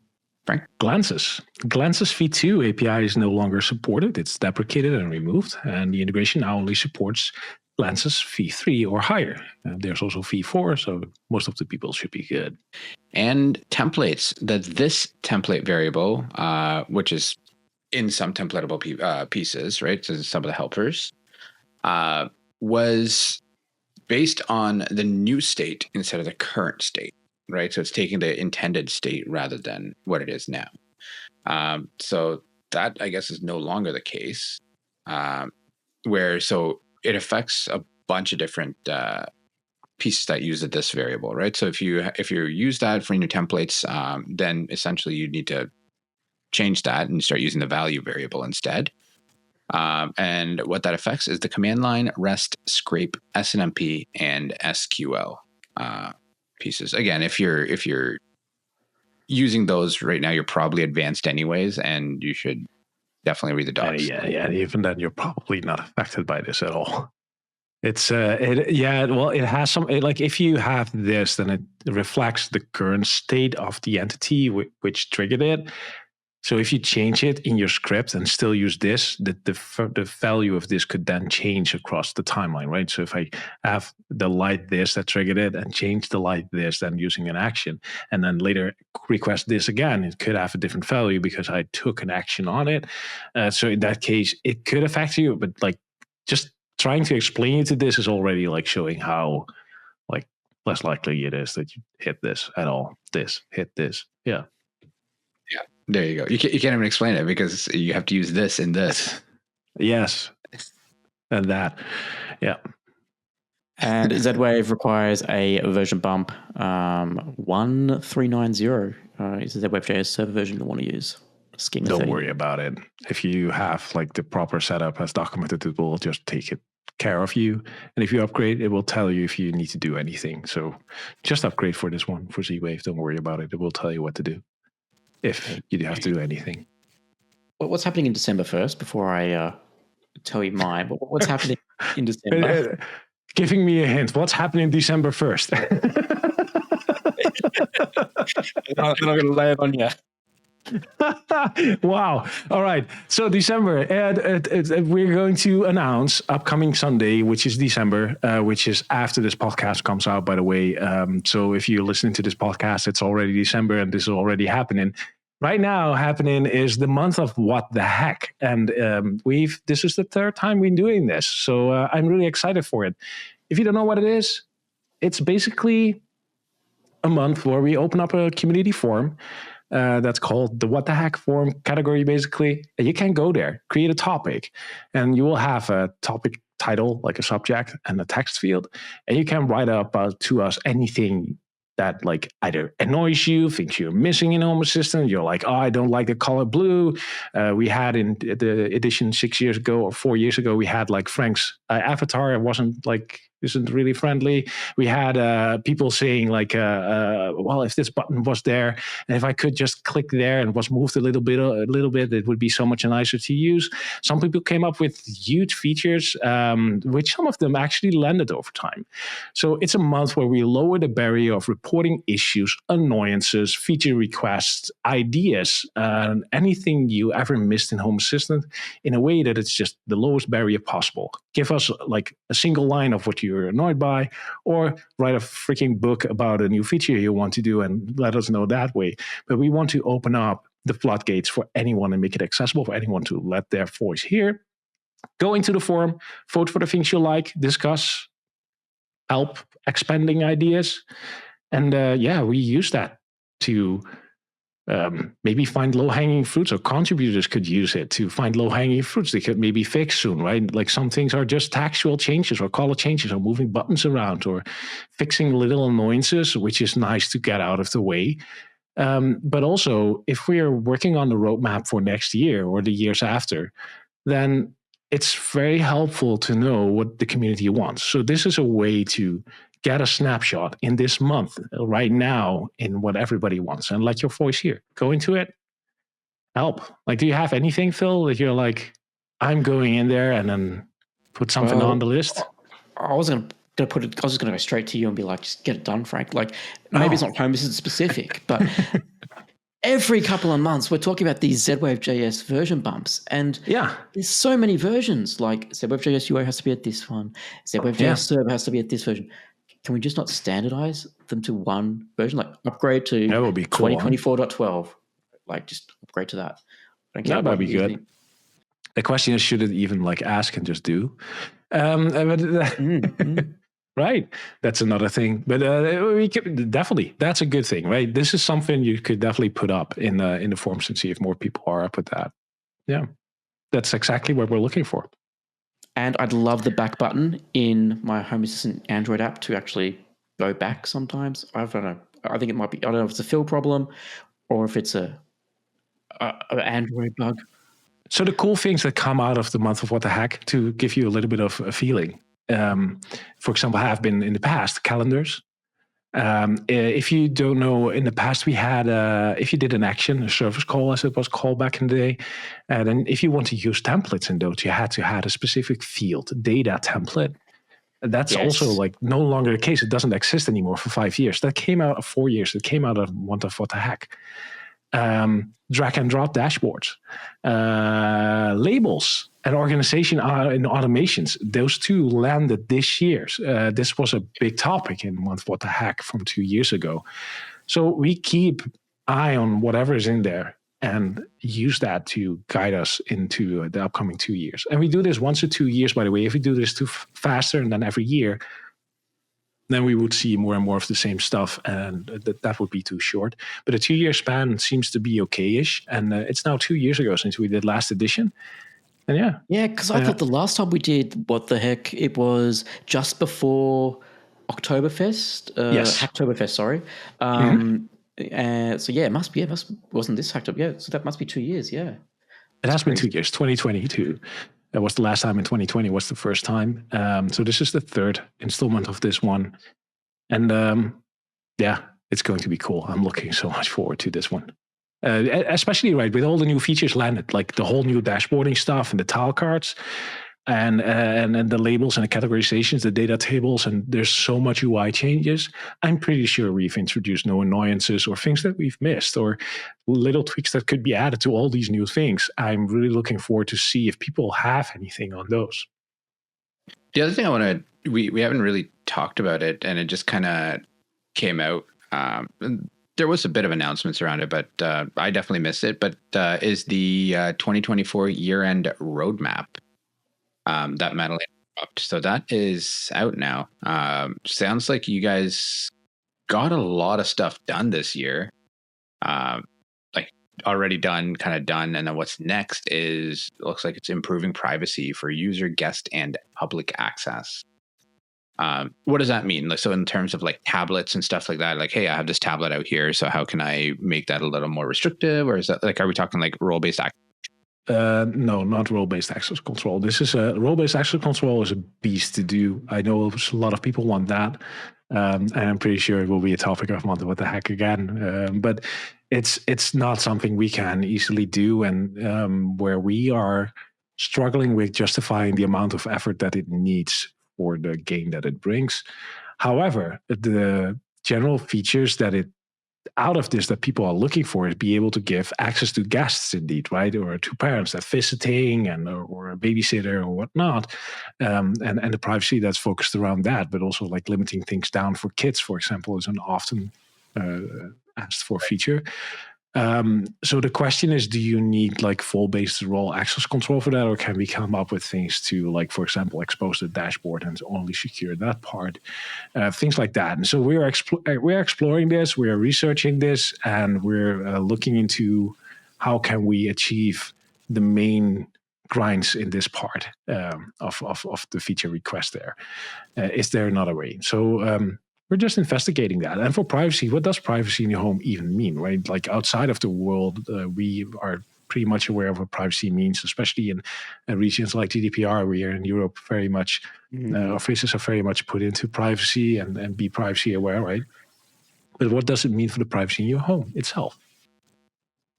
Frenck? Glances v2 API is no longer supported. It's deprecated and removed, and the integration now only supports Glances v3 or higher. There's also v4, so most of the people should be good. And templates, that this template variable, which is in some templatable pieces, right? So some of the helpers, was based on the new state instead of the current state, right? So it's taking the intended state rather than what it is now. So that, I guess, is no longer the case, so it affects a bunch of different pieces that use this variable, right? So if you use that for your templates, then essentially you need to change that and start using the value variable instead. And what that affects is the command line, REST, scrape, SNMP, and SQL pieces. Again, if you're using those right now, you're probably advanced anyways, and you should definitely read the docs. Yeah. Even then, you're probably not affected by this at all. It's it has some, like if you have this, then it reflects the current state of the entity which triggered it. So if you change it in your script and still use this, the value of this could then change across the timeline, right? So if I have the light this that triggered it and change the light this, then using an action, and then later request this again, it could have a different value because I took an action on it. So in that case, it could affect you, but like just trying to explain you to this is already like showing how like less likely it is that you hit this at all. This, hit this. Yeah. Yeah, there you go. You can't even explain it because you have to use this and this. Yes. And that. Yeah. And Z-Wave requires a version bump 1390 is the Z-Wave.js server version you want to use. Don't worry about it. If you have like the proper setup as documented, it will just take it care of you. And if you upgrade, it will tell you if you need to do anything. So just upgrade for this one, for Z-Wave. Don't worry about it. It will tell you what to do if you have to do anything. What's happening in December first before I tell you mine? What's happening in December? Giving me a hint. What's happening December 1st? I'm not going to lay it on you. Wow. All right. So December, we're going to announce upcoming Sunday, which is December, which is after this podcast comes out, by the way. So if you're listening to this podcast, it's already December and this is already happening. Right now happening is the month of what the heck. And this is the third time we're doing this. So I'm really excited for it. If you don't know what it is, it's basically a month where we open up a community forum. That's called the What the Heck forum category, basically. And you can go there, create a topic, and you will have a topic title, like a subject, and a text field. And you can write up to us anything that like either annoys you, thinks you're missing in Home Assistant. You're like, oh, I don't like the color blue. We had in the edition 6 years ago or 4 years ago, we had like Frenck's avatar. It isn't really friendly. We had people saying like, well, if this button was there and if I could just click there and was moved a little bit, it would be so much nicer to use. Some people came up with huge features, which some of them actually landed over time. So it's a month where we lower the barrier of reporting issues, annoyances, feature requests, ideas, anything you ever missed in Home Assistant in a way that it's just the lowest barrier possible. Give us like a single line of what you're annoyed by, or write a freaking book about a new feature you want to do and let us know that way. But we want to open up the floodgates for anyone and make it accessible for anyone to let their voice hear. Go into the forum, vote for the things you like, discuss, help expanding ideas. And we use that to maybe find low-hanging fruits, or contributors could use it to find low-hanging fruits they could maybe fix soon, right? Like some things are just textual changes or color changes or moving buttons around or fixing little annoyances, which is nice to get out of the way. But also, if we are working on the roadmap for next year or the years after, then it's very helpful to know what the community wants. So this is a way to get a snapshot in this month, right now, in what everybody wants. And like your voice here, go into it, help. Like, do you have anything, Phil, that you're like, I'm going in there and then put something on the list? I was going to put it, I was just going to go straight to you and be like, just get it done, Frenck. Like, maybe it's not Home Assistant specific, but every couple of months, we're talking about these Z-Wave.js version bumps. And there's so many versions, like Z-Wave.js UI has to be at this one, Z-Wave.js Server has to be at this version. Can we just not standardize them to one version? Like upgrade to that would be cool, 2024.12. Like just upgrade to that. That might be good. The question is, should it even like ask and just do? Right. That's another thing. But we could, definitely, that's a good thing, right? This is something you could definitely put up in the forums and see if more people are up with that. Yeah. That's exactly what we're looking for. And I'd love the back button in my Home Assistant Android app to actually go back sometimes. I don't know. I think it might be, I don't know if it's a fill problem or if it's an Android bug. So the cool things that come out of the month of What the Heck, to give you a little bit of a feeling, for example, have been in the past calendars. If you don't know, in the past we had, if you did an action, a service call as it was called back in the day, then if you want to use templates in those, you had to have a specific field, data template. That's also like no longer the case. It doesn't exist anymore for 5 years. That came out of 4 years. That came out of What the Heck. Drag and drop dashboards, labels, and organization and automations. Those two landed this year. This was a big topic in What the Heck from 2 years ago. So we keep eye on whatever is in there and use that to guide us into the upcoming 2 years. And we do this once or 2 years, by the way. If we do this too faster and then every year, then we would see more and more of the same stuff, and that would be too short. But a 2-year span seems to be okay-ish, and it's now 2 years ago since we did last edition. And yeah, because I thought the last time we did What the Heck, it was just before Oktoberfest. Hacktoberfest, sorry. So yeah, it must be. Wasn't this Hacktober? Yeah, so that must be 2 years. Yeah, it has been 2 years. 2022. That was the last time. In 2020 was the first time. So this is the third installment of this one. And it's going to be cool. I'm looking so much forward to this one. Especially, right, with all the new features landed, like the whole new dashboarding stuff and the tile cards and the labels and the categorizations, the data tables, and there's so much UI changes. I'm pretty sure we've introduced no annoyances or things that we've missed or little tweaks that could be added to all these new things. I'm really looking forward to see if people have anything on those. The other thing I want to, we haven't really talked about it, and it just kind of came out. There was a bit of announcements around it, but I definitely missed it. But is the 2024 year-end roadmap that Madeline dropped. So that is out now. Sounds like you guys got a lot of stuff done this year. Like already done, kind of done. And then what's next is, it looks like it's improving privacy for user, guest, and public access. What does that mean? So in terms of like tablets and stuff like that, like, hey, I have this tablet out here, so how can I make that a little more restrictive? Or is that like, are we talking like role-based access? No, not role-based access control. This is role-based access control is a beast to do. I know a lot of people want that. And I'm pretty sure it will be a topic of What the Heck again. But it's not something we can easily do, and where we are struggling with justifying the amount of effort that it needs for the gain that it brings. However, the general features that it out of this that people are looking for is be able to give access to guests, indeed, right, or to parents that visiting and or a babysitter or whatnot, and the privacy that's focused around that, but also like limiting things down for kids, for example, is an often asked for feature. So the question is, do you need like full-based role access control for that, or can we come up with things to, like, for example, expose the dashboard and only secure that part, things like that? And so we're exploring this, we're researching this, and we're looking into how can we achieve the main grinds in this part of the feature request there. Is there another way? So we're just investigating that. And for privacy, what does privacy in your home even mean, right? Like outside of the world, we are pretty much aware of what privacy means, especially in regions like GDPR. We are in Europe very much, offices are very much put into privacy and be privacy aware, right? But what does it mean for the privacy in your home itself?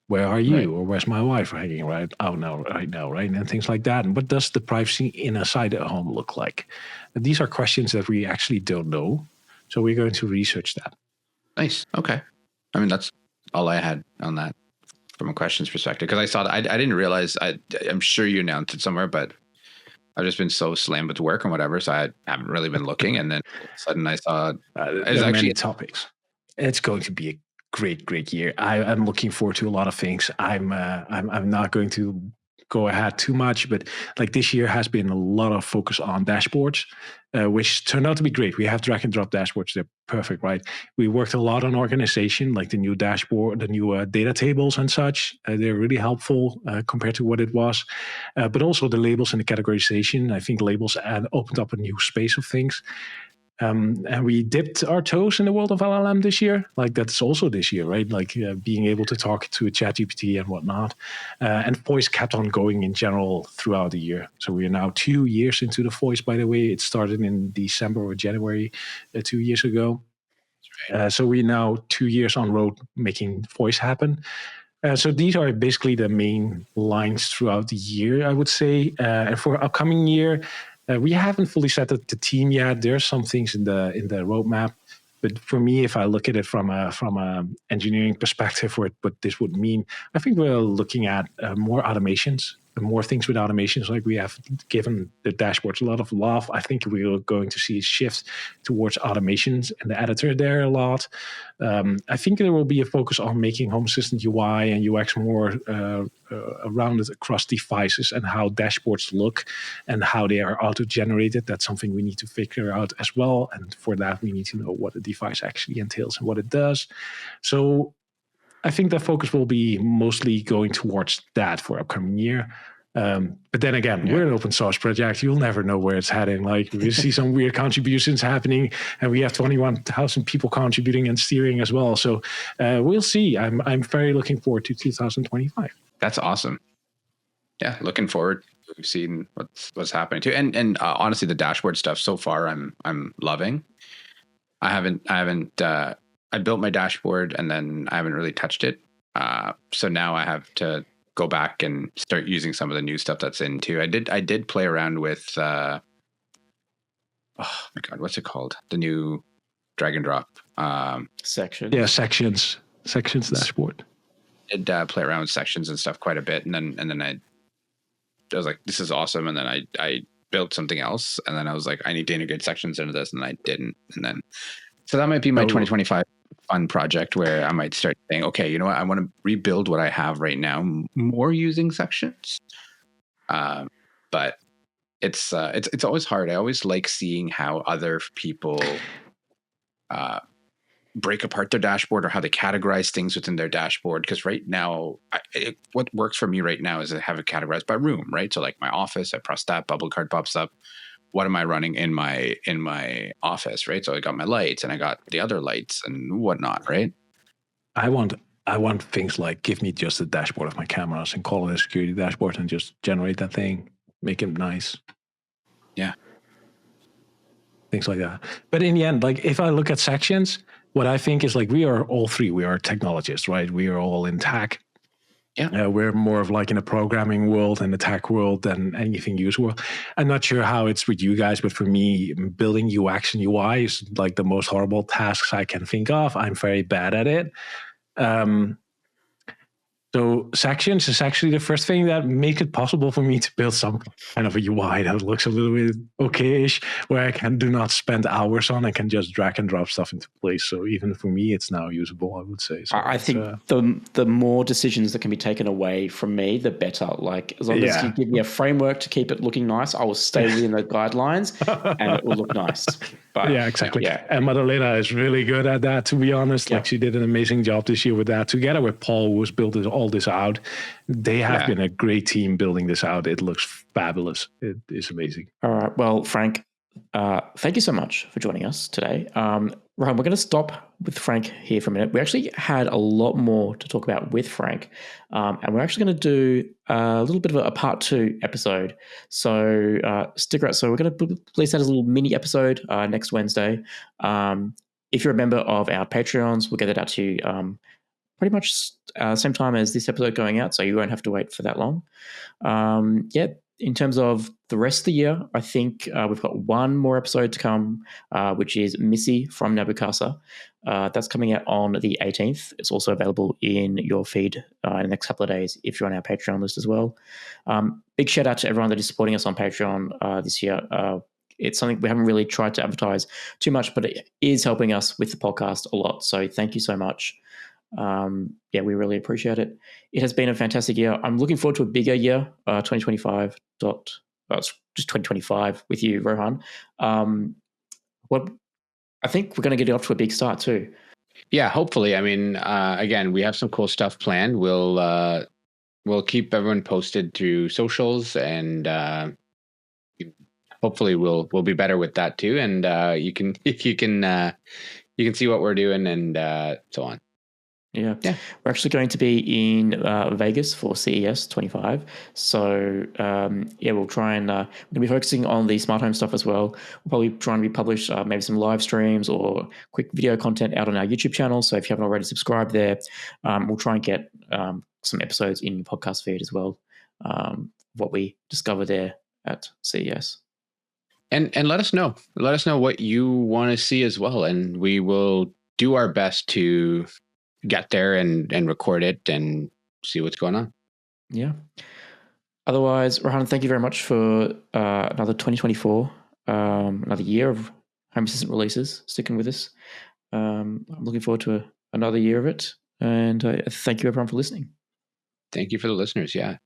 Where are you? Right. Or where's my wife hanging right now, right? And things like that. And what does the privacy inside a home look like? And these are questions that we actually don't know. So we're going to research that. Nice. Okay. I mean, that's all I had on that from a questions perspective. Because I saw that I didn't realize, I'm sure you announced it somewhere, but I've just been so slammed with work and whatever. So I haven't really been looking. And then all of a sudden I saw there's actually many topics. It's going to be a great year. I'm looking forward to a lot of things. I'm not going to go ahead too much, but like this year has been a lot of focus on dashboards, which turned out to be great. We have drag and drop dashboards. They're perfect, right? We worked a lot on organization, like the new dashboard, the new data tables and such. They're really helpful compared to what it was, but also the labels and the categorization. I think labels opened up a new space of things. And we dipped our toes in the world of LLM this year. Like that's also this year, right? Like being able to talk to a ChatGPT and whatnot. And voice kept on going in general throughout the year. So we are now 2 years into the voice, by the way. It started in December or January 2 years ago. So we're now 2 years on road making voice happen. So these are basically the main lines throughout the year, I would say. And for upcoming year, we haven't fully set the team yet. There are some things in the roadmap, but for me, if I look at it from a engineering perspective, what this would mean, I think we're looking at more automations, more things with automations. Like we have given the dashboards a lot of love. I think we are going to see a shift towards automations and the editor there a lot. I think there will be a focus on making Home Assistant UI and UX more rounded across devices and how dashboards look and how they are auto-generated. That's something we need to figure out as well. And for that, we need to know what the device actually entails and what it does. So I think the focus will be mostly going towards that for upcoming year. But then again, we're an open source project. You'll never know where it's heading. Like we see some weird contributions happening, and we have 21,000 people contributing and steering as well. So we'll see. I'm very looking forward to 2025. That's awesome. Yeah, looking forward. We've seen what's happening too, and honestly, the dashboard stuff so far, I'm loving. I built my dashboard and then I haven't really touched it. So now I have to go back and start using some of the new stuff that's in too. I did play around with, oh my God, what's it called? The new drag and drop. Sections. Yeah, sections dashboard. I did play around with sections and stuff quite a bit. And then I was like, this is awesome. And then I built something else. And then I was like, I need to integrate sections into this. And I didn't. And then, so that might be my 2025 fun project where I might start saying, okay, you know what? I want to rebuild what I have right now more using sections. But it's always hard. I always like seeing how other people break apart their dashboard or how they categorize things within their dashboard. Because right now, what works for me right now is I have it categorized by room, right? So like my office, I press that, bubble card pops up. What am I running in my office, right? So I got my lights and I got the other lights and whatnot, right? I want things like give me just a dashboard of my cameras and call it a security dashboard and just generate that thing, make it nice. Yeah. Things like that. But in the end, like if I look at sections, what I think is like we are all three, we are technologists, right? We are all in tech. Yeah, we're more of like in a programming world and the tech world than anything usual. I'm not sure how it's with you guys, but for me, building UX and UI is like the most horrible tasks I can think of. I'm very bad at it. So sections is actually the first thing that makes it possible for me to build some kind of a UI that looks a little bit okay-ish, where I do not spend hours on. I can just drag and drop stuff into place. So even for me, it's now usable, I would say. So I think the more decisions that can be taken away from me, the better. Like as long as you give me a framework to keep it looking nice, I will stay within the guidelines and it will look nice. But, yeah, exactly. Yeah. And Madalena is really good at that, to be honest. Like she did an amazing job this year with that, together with Paul, who's built all this out. They have been a great team building this out. It looks fabulous. It is amazing. All right. Well, Frenck, Thank you so much for joining us today. Ryan, we're going to stop with Frenck here for a minute. We actually had a lot more to talk about with Frenck, and we're actually going to do a little bit of a part 2 episode. So stick around. So we're going to release that as a little mini episode next Wednesday. If you're a member of our Patreons, we'll get it out to you pretty much same time as this episode going out, so you won't have to wait for that long. In terms of the rest of the year, I think we've got one more episode to come, which is Missy from Nabucasa. That's coming out on the 18th. It's also available in your feed in the next couple of days if you're on our Patreon list as well. Big shout out to everyone that is supporting us on Patreon this year. It's something we haven't really tried to advertise too much, but it is helping us with the podcast a lot. So thank you so much. We really appreciate it. It has been a fantastic year. I'm looking forward to a bigger year, 2025. It's just 2025 with you, Rohan. I think we're going to get off to a big start too. Yeah, hopefully. I mean, again, we have some cool stuff planned. We'll keep everyone posted through socials, and hopefully we'll be better with that too. And you can see what we're doing and so on. Yeah. We're actually going to be in Vegas for CES 25. So we'll try and we're going to be focusing on the smart home stuff as well. We'll probably try and republish maybe some live streams or quick video content out on our YouTube channel. So if you haven't already subscribed there, we'll try and get some episodes in your podcast feed as well. What we discover there at CES. And let us know. Let us know what you want to see as well, and we will do our best to get there and record it and see what's going on. Yeah. Otherwise, Rohan, thank you very much for another 2024, another year of Home Assistant releases, sticking with us. I'm looking forward to another year of it. And thank you everyone for listening. Thank you for the listeners. Yeah.